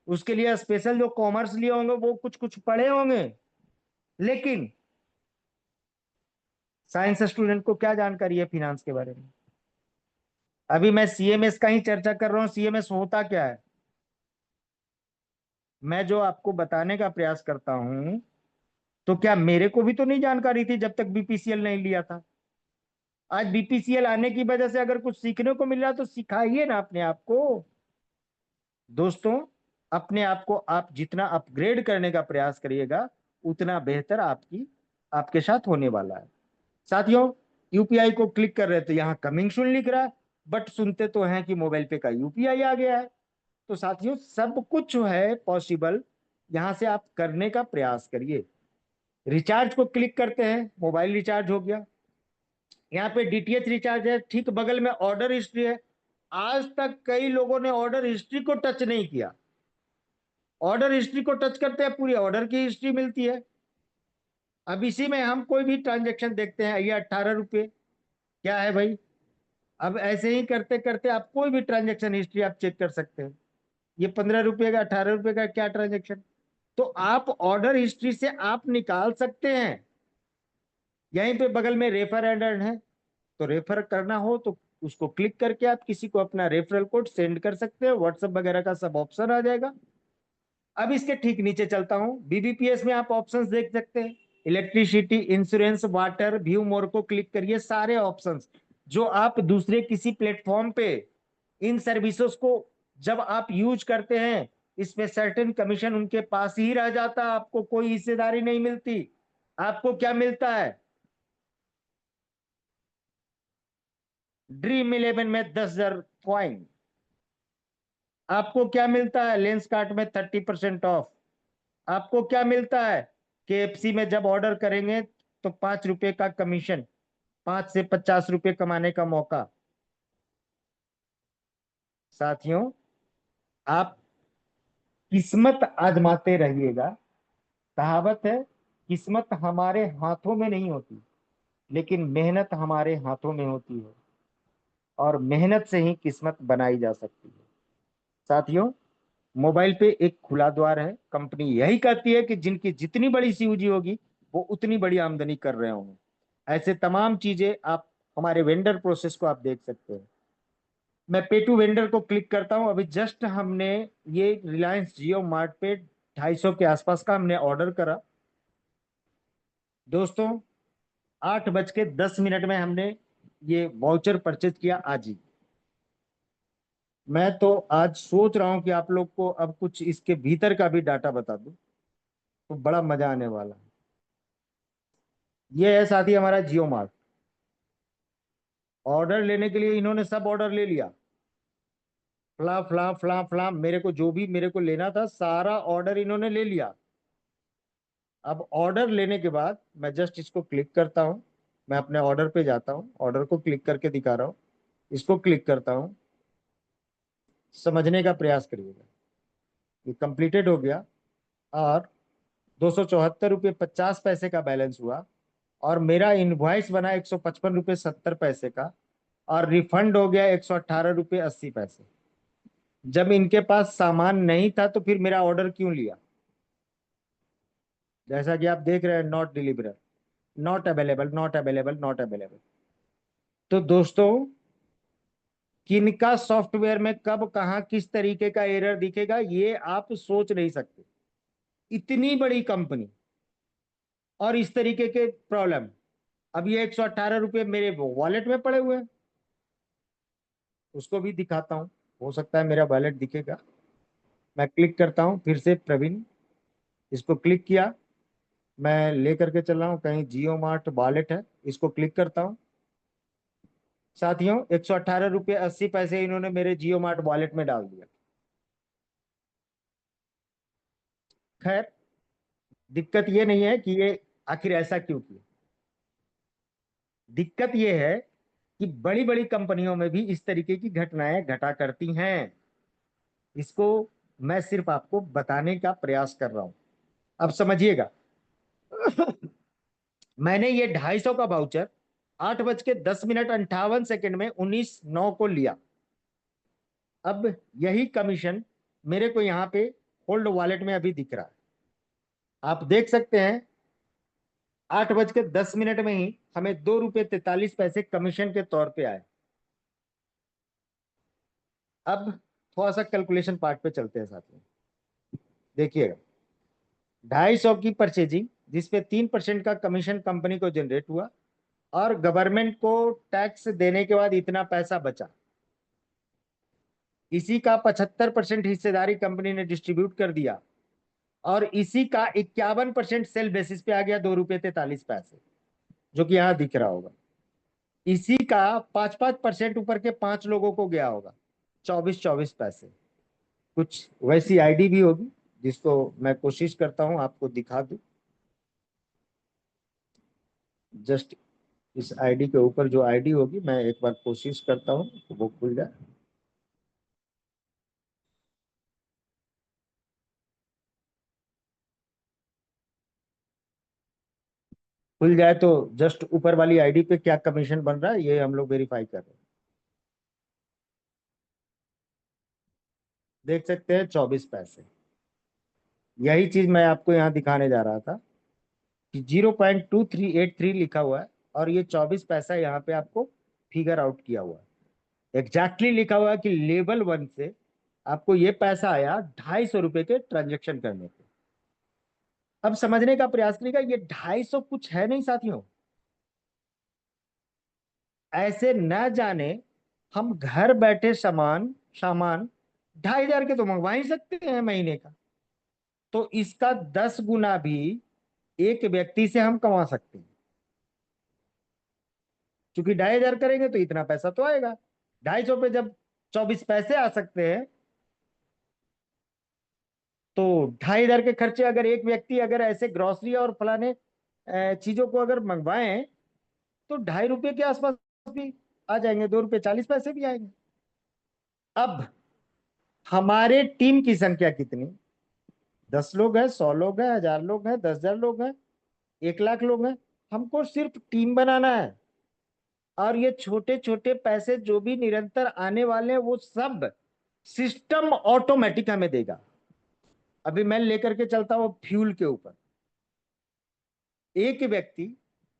उसके लिए स्पेशल जो कॉमर्स लिए होंगे वो कुछ कुछ पढ़े होंगे, लेकिन साइंस स्टूडेंट को क्या जानकारी है फिनांस के बारे में। अभी मैं सीएमएस का ही चर्चा कर रहा हूं, सीएमएस होता क्या है मैं जो आपको बताने का प्रयास करता हूं। तो क्या मेरे को भी तो नहीं जानकारी थी जब तक बीपीसीएल नहीं लिया था। आज बीपीसीएल आने की वजह से अगर कुछ सीखने को मिल रहा है तो सिखाइए ना अपने आप को। दोस्तों, अपने आप को आप जितना अपग्रेड करने का प्रयास करिएगा उतना बेहतर आपके साथ होने वाला है। साथियों, यूपीआई को क्लिक कर रहे थे, यहाँ कमिंग सून लिख रहा है, बट सुनते तो हैं कि मोबाइल पे का यूपीआई आ गया है। तो साथियों, सब कुछ जो है पॉसिबल, यहां से आप करने का प्रयास करिए। रिचार्ज को क्लिक करते हैं, मोबाइल रिचार्ज हो गया। यहाँ पे डीटीएच रिचार्ज है, ठीक बगल में ऑर्डर हिस्ट्री है। आज तक कई लोगों ने ऑर्डर हिस्ट्री को टच नहीं किया। ऑर्डर हिस्ट्री को टच करते हैं, पूरी ऑर्डर की हिस्ट्री मिलती है। अब इसी में हम कोई भी ट्रांजेक्शन देखते हैं, ये 18 रुपये क्या है भाई। अब ऐसे ही करते करते आप कोई भी ट्रांजेक्शन हिस्ट्री आप चेक कर सकते हैं। ये 15 रुपये का 18 रुपये का क्या ट्रांजेक्शन, तो आप ऑर्डर हिस्ट्री से आप निकाल सकते हैं। यहीं पे बगल में रेफर एंड अर्न है, तो रेफर करना हो तो उसको क्लिक करके आप किसी को अपना रेफरल कोड सेंड कर सकते हैं, व्हाट्सएप वगैरह का सब ऑप्शन आ जाएगा। अब इसके ठीक नीचे चलता हूं, बीबीपीएस में आप ऑप्शंस देख सकते हैं, इलेक्ट्रिसिटी, इंश्योरेंस, वाटर, व्यू मोर को क्लिक करिए। सारे ऑप्शंस जो आप दूसरे किसी प्लेटफॉर्म पे इन सर्विसेज को जब आप यूज करते हैं, इसमें सर्टेन कमीशन उनके पास ही रह जाता, आपको कोई हिस्सेदारी नहीं मिलती। आपको क्या मिलता है? ड्रीम 11 में 10,000 कॉइन। आपको क्या मिलता है? लेंस कार्ट में 30% ऑफ। आपको क्या मिलता है? केएफसी में जब ऑर्डर करेंगे तो 5 रुपए का कमीशन, 5 से 50 रुपए कमाने का मौका। साथियों, आप किस्मत आजमाते रहिएगा। कहावत है, किस्मत हमारे हाथों में नहीं होती, लेकिन मेहनत हमारे हाथों में होती है, और मेहनत से ही किस्मत बनाई जा सकती है। साथियों, मोबाइल पे एक खुला द्वार है। कंपनी यही कहती है कि जिनकी जितनी बड़ी सीयूजी होगी वो उतनी बड़ी आमदनी कर रहे होंगे। ऐसे तमाम चीजें आप हमारे वेंडर प्रोसेस को आप देख सकते हैं। मैं पे टू वेंडर को क्लिक करता हूं। अभी जस्ट हमने ये रिलायंस जियो मार्ट पे 250 के आसपास का हमने ऑर्डर करा। दोस्तों, 8:10 में हमने ये वाउचर परचेज किया आज ही। मैं तो आज सोच रहा हूं कि आप लोग को अब कुछ इसके भीतर का भी डाटा बता दूं, तो बड़ा मजा आने वाला है। ये है साथी हमारा जियो मार्ट। ऑर्डर लेने के लिए इन्होंने सब ऑर्डर ले लिया। फला फला फला फला, मेरे को जो भी मेरे को लेना था सारा ऑर्डर इन्होंने ले लिया। अब ऑर्डर लेने के बाद मैं जस्ट इसको क्लिक करता हूं। मैं अपने ऑर्डर पे जाता हूं, ऑर्डर को क्लिक करके दिखा रहा हूं। इसको क्लिक करता हूं। समझने का प्रयास करिएगा। ये कंप्लीटेड हो गया, और 274 रुपये 50 पैसे का बैलेंस हुआ, और मेरा इनवॉइस बना 155 रुपये 70 पैसे का, और रिफंड हो गया 118 रुपये 80 पैसे। जब इनके पास सामान नहीं था तो फिर मेरा ऑर्डर क्यों लिया? जैसा कि आप देख रहे हैं, not deliver, not available, not available, not available. तो दोस्तों, किनका सॉफ्टवेयर में कब कहां किस तरीके का एरर दिखेगा ये आप सोच नहीं सकते। इतनी बड़ी कंपनी और इस तरीके के प्रॉब्लम। अब ये 118 रुपये मेरे वॉलेट में पड़े हुए हैं। उसको भी दिखाता हूं, हो सकता है मेरा वॉलेट दिखेगा। मैं क्लिक करता हूं फिर से, प्रवीण, इसको क्लिक किया। मैं लेकर के चल रहा हूं, कहीं जियो मार्ट वॉलेट है, इसको क्लिक करता हूं। साथियों, 118 रुपये 80 पैसे इन्होंने मेरे जियो मार्ट वॉलेट में डाल दिया। खैर, दिक्कत ये नहीं है कि ये आखिर ऐसा क्यों किया। दिक्कत ये है कि बड़ी बड़ी कंपनियों में भी इस तरीके की घटनाएं घटा करती हैं। इसको मैं सिर्फ आपको बताने का प्रयास कर रहा हूं। अब समझिएगा। मैंने ये 250 का वाउचर 8:10 में 19/9 को लिया। अब यही कमीशन मेरे को यहाँ पे होल्ड वॉलेट में अभी दिख रहा है। आप देख सकते हैं, 8:10 में ही हमें 2 रुपये 43 पैसे कमीशन के तौर पे आए। अब थोड़ा सा कैलकुलेशन पार्ट पे चलते हैं साथियों। देखिएगा, 250 की परचेजिंग जिसपे 3% का कमीशन कंपनी को जनरेट हुआ, और गवर्नमेंट को टैक्स देने के बाद इतना पैसा बचा। इसी का 75% हिस्सेदारी कंपनी ने डिस्ट्रीब्यूट कर दिया, और इसी का 51% सेल बेसिस पे आ गया 2 रुपये 43 पैसे, जो कि यहां दिख रहा होगा। इसी का 5-5% ऊपर के 5 लोगों को गया होगा, 24-24 पैसे। कुछ वैसी आईडी भी होगी जिसको मैं कोशिश करता हूं आपको दिखा दूं। जस्ट इस आईडी के ऊपर जो आईडी होगी, मैं एक बार कोशिश करता हूं तो वो खुल जाए। खुल जाए तो जस्ट ऊपर वाली आईडी पे क्या कमीशन बन रहा है ये हम लोग वेरीफाई कर रहे हैं। देख सकते हैं 24 पैसे। यही चीज मैं आपको यहाँ दिखाने जा रहा था कि 0.2383 लिखा हुआ है, और ये 24 पैसा यहाँ पे आपको फिगर आउट किया हुआ है। एग्जैक्टली लिखा हुआ है कि लेवल 1 से आपको ये पैसा आया 250 रुपए के ट्रांजेक्शन करने पे। अब समझने का प्रयास करिएगा, ये 250 कुछ है नहीं साथियों। ऐसे न जाने हम घर बैठे सामान सामान 2,500 के तो मंगवा ही सकते हैं महीने का। तो इसका 10 गुना भी एक व्यक्ति से हम कमा सकते हैं। क्योंकि 2,500 करेंगे तो इतना पैसा तो आएगा। 250 पे जब 24 पैसे आ सकते हैं, तो 2,500 के खर्चे अगर एक व्यक्ति अगर ऐसे ग्रोसरी और फलाने चीजों को अगर मंगवाएं, तो 2.5 रुपए के आसपास भी आ जाएंगे, 2 रुपए 40 पैसे भी आएंगे। अब हमारे टीम की संख्या कितनी? 10 लोग हैं, 100 लोग हैं, 1,000 लोग हैं, 10,000 लोग हैं, 1,00,000 लोग हैं। हमको सिर्फ टीम बनाना है, और ये छोटे छोटे पैसे जो भी निरंतर आने वाले हैं वो सब सिस्टम ऑटोमेटिक हमें देगा। अभी मैं लेकर के चलता हूं फ्यूल के ऊपर। एक व्यक्ति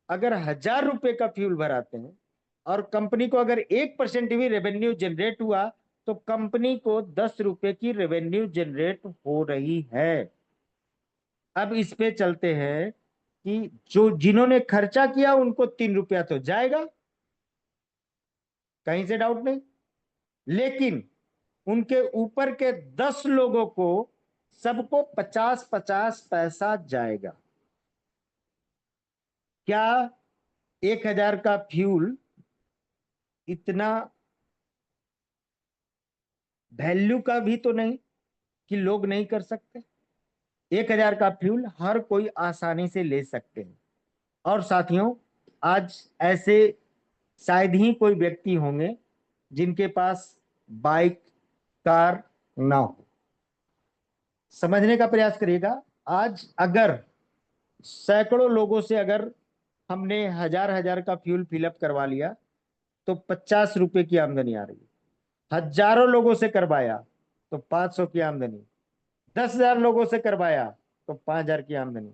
अगर 1,000 रुपए का फ्यूल भराते हैं, और कंपनी को अगर 1% भी रेवेन्यू जनरेट हुआ, तो कंपनी को 10 रुपए की रेवेन्यू जनरेट हो रही है। अब इस पे चलते हैं कि जो जिन्होंने खर्चा किया उनको 3 रुपया तो जाएगा, कहीं से डाउट नहीं, लेकिन उनके ऊपर के 10 लोगों को सबको 50-50 पैसा जाएगा। क्या 1,000 का फ्यूल इतना वैल्यू का भी तो नहीं कि लोग नहीं कर सकते? 1,000 का फ्यूल हर कोई आसानी से ले सकते हैं। और साथियों, आज ऐसे शायद ही कोई व्यक्ति होंगे जिनके पास बाइक, कार ना हो। समझने का प्रयास करिएगा। आज अगर सैकड़ों लोगों से अगर हमने 1,000 का फ्यूल फिलअप करवा लिया, तो 50 रुपए की आमदनी आ रही है। हजारों लोगों से करवाया तो 500 की आमदनी, 10,000 लोगों से करवाया तो 5,000 की आमदनी,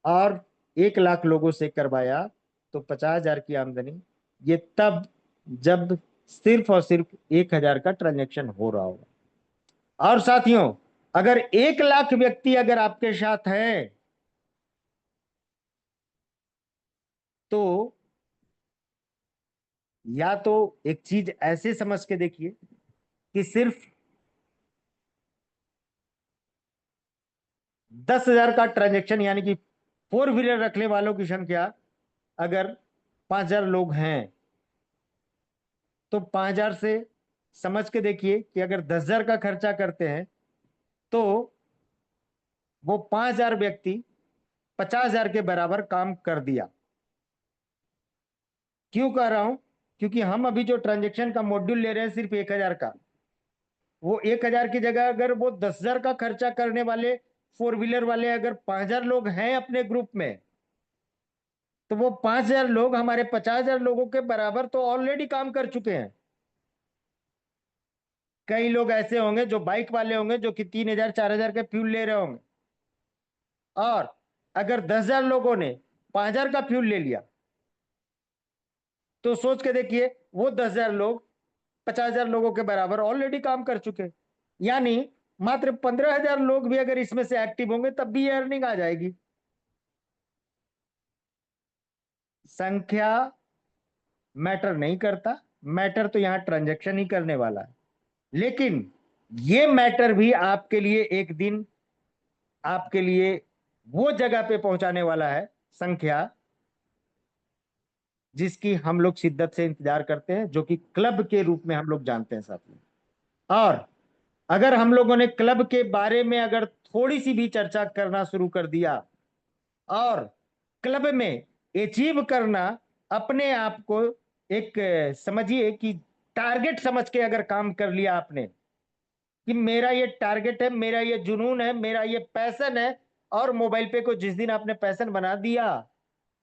और 1,00,000 लोगों से करवाया तो 50,000 की आमदनी। ये तब जब सिर्फ और सिर्फ 1,000 का ट्रांजेक्शन हो रहा होगा। और साथियों, अगर 1,00,000 व्यक्ति अगर आपके साथ हैं, तो या तो एक चीज ऐसे समझ के देखिए कि सिर्फ 10,000 का ट्रांजेक्शन, यानी कि 4 व्हीलर रखने वालों की संख्या अगर 5,000 लोग हैं, तो 5,000 से समझ के देखिए कि अगर 10,000 का खर्चा करते हैं, तो वो 5,000 व्यक्ति 50,000 के बराबर काम कर दिया। क्यों कह रहा हूं? क्योंकि हम अभी जो ट्रांजेक्शन का मॉड्यूल ले रहे हैं सिर्फ 1,000 का, वो 1,000 की जगह अगर वो 10,000 का खर्चा करने वाले 4 व्हीलर वाले अगर 5,000 लोग हैं अपने ग्रुप में, तो वो 5,000 लोग हमारे 50,000 लोगों के बराबर तो ऑलरेडी काम कर चुके हैं। कई लोग ऐसे होंगे जो बाइक वाले होंगे, जो कि 3,000 4,000 के फ्यूल ले रहे होंगे, और अगर 10,000 लोगों ने 5,000 का फ्यूल ले लिया, तो सोच के देखिए वो 10,000 लोग 50,000 लोगों के बराबर ऑलरेडी काम कर चुके। यानी मात्र 15,000 लोग भी अगर इसमें से एक्टिव होंगे, तब भी अर्निंग आ जाएगी। संख्या मैटर नहीं करता, मैटर तो यहां ट्रांजैक्शन ही करने वाला है। लेकिन ये मैटर भी आपके लिए एक दिन आपके लिए वो जगह पे पहुंचाने वाला है, संख्या, जिसकी हम लोग शिद्दत से इंतजार करते हैं, जो कि क्लब के रूप में हम लोग जानते हैं साथियों। और अगर हम लोगों ने क्लब के बारे में अगर थोड़ी सी भी चर्चा करना शुरू कर दिया, और क्लब में अचीव करना अपने आप को एक समझिए कि टारगेट समझ के अगर काम कर लिया आपने, कि मेरा ये टारगेट है, मेरा ये जुनून है, मेरा ये पैशन है, और मोबाइल पे को जिस दिन आपने पैशन बना दिया,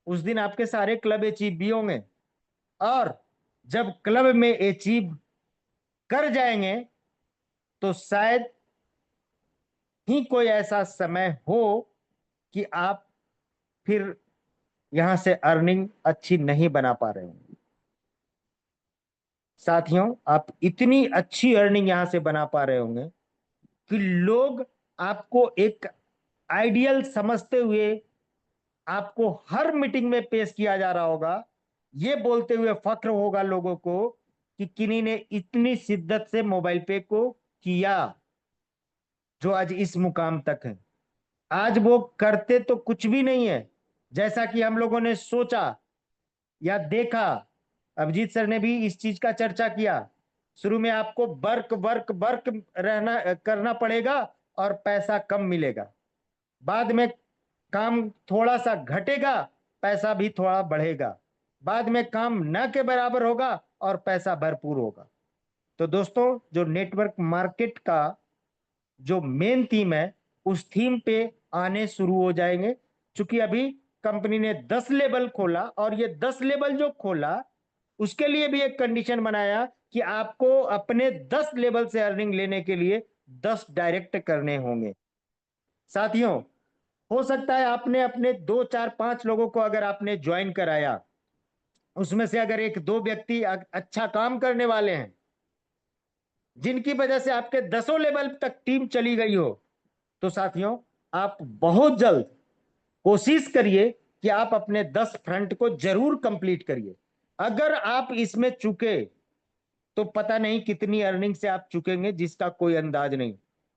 उस दिन आपके सारे क्लब अचीव भी होंगे। और जब क्लब में अचीव कर जाएंगे, तो शायद ही कोई ऐसा समय हो कि आप फिर यहां से अर्निंग अच्छी नहीं बना पा रहे होंगे। साथियों, आप इतनी अच्छी अर्निंग यहां से बना पा रहे होंगे कि लोग आपको एक आइडियल समझते हुए आपको हर मीटिंग में पेश किया जा रहा होगा, ये बोलते हुए फख्र होगा लोगों को कि किन्हीं ने इतनी शिद्दत से मोबाइल पे को किया, जो आज इस मुकाम तक है। आज वो करते तो कुछ भी नहीं है, जैसा कि हम लोगों ने सोचा या देखा, अभिजीत सर ने भी इस चीज का चर्चा किया, शुरू में आपको वर्क वर्क वर्क रहना करना पड़ेगा और पैसा कम मिलेगा। बाद में काम थोड़ा सा घटेगा, पैसा भी थोड़ा बढ़ेगा। बाद में काम न के बराबर होगा और पैसा भरपूर होगा। तो दोस्तों, जो नेटवर्क मार्केट का जो मेन थीम है, उस थीम पे आने शुरू हो जाएंगे। क्योंकि अभी कंपनी ने 10 लेवल खोला, और ये 10 लेवल जो खोला उसके लिए भी एक कंडीशन बनाया कि आपको अपने 10 लेवल से अर्निंग लेने के लिए 10 डायरेक्ट करने होंगे। साथियों, हो सकता है आपने अपने 2 4 5 लोगों को अगर आपने ज्वाइन कराया, उसमें से अगर 1 2 व्यक्ति अच्छा काम करने वाले हैं, जिनकी वजह से आपके 10 लेवल तक टीम चली गई हो, तो साथियों आप बहुत जल्द कोशिश करिए कि आप अपने 10 फ्रंट को जरूर कंप्लीट करिए। अगर आप इसमें चुके तो पता नहीं कितनी अर्निंग से आप चुकेंगे, जिसका कोई अंदाज नहीं।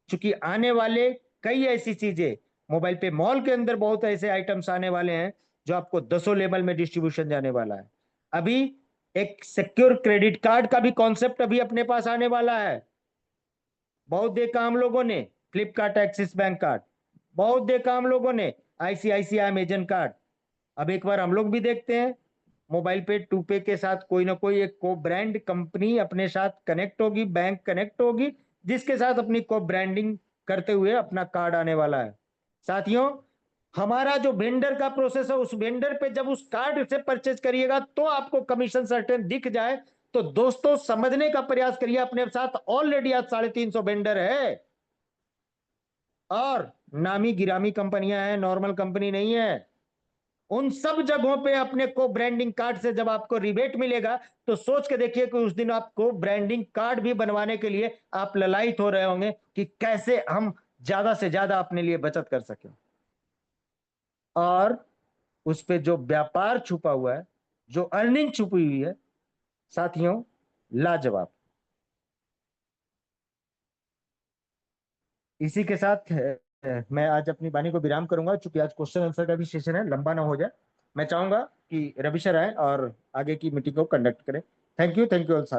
क्योंकि आने वाले कई ऐसी चीजें, मोबाइल पे मॉल के अंदर बहुत ऐसे आइटम्स आने वाले हैं जो आपको 10 लेवल में डिस्ट्रीब्यूशन जाने वाला है। अभी एक सिक्योर क्रेडिट कार्ड का भी कॉन्सेप्ट अभी अपने पास आने वाला है। बहुत देखा हम लोगों ने फ्लिपकार्ट एक्सिस बैंक कार्ड, बहुत देखा हम लोगों ने आईसीआईसीआई अमेजन कार्ड। अब एक बार हम लोग भी देखते हैं, मोबाइल पे टू पे के साथ कोई ना कोई एक को ब्रांड कंपनी अपने साथ कनेक्ट होगी, बैंक कनेक्ट होगी, जिसके साथ अपनी को ब्रांडिंग करते हुए अपना कार्ड आने वाला है। साथियों, हमारा जो वेंडर का प्रोसेस है, उस वेंडर पे जब उस कार्ड से परचेज करिएगा तो आपको कमीशन सर्टेन दिख जाए, तो दोस्तों समझने का प्रयास करिए, अपने साथ ऑलरेडी आज 350 वेंडर है, और नामी गिरामी कंपनियां हैं, नॉर्मल कंपनी नहीं है। उन सब जगहों पे अपने को ब्रांडिंग कार्ड से जब आपको रिबेट मिलेगा, तो सोच के देखिए कि उस दिन आपको ब्रांडिंग कार्ड भी बनवाने के लिए आप ललायित हो रहे होंगे कि कैसे हम ज्यादा से ज्यादा अपने लिए बचत कर सकें। और उस पे जो व्यापार छुपा हुआ है, जो अर्निंग छुपी हुई है, साथियों लाजवाब। इसी के साथ मैं आज अपनी वाणी को विराम करूंगा, क्योंकि आज क्वेश्चन आंसर का भी सेशन है, लंबा ना हो जाए। मैं चाहूंगा कि रवि सर आए और आगे की मीटिंग को कंडक्ट करें। Thank you all.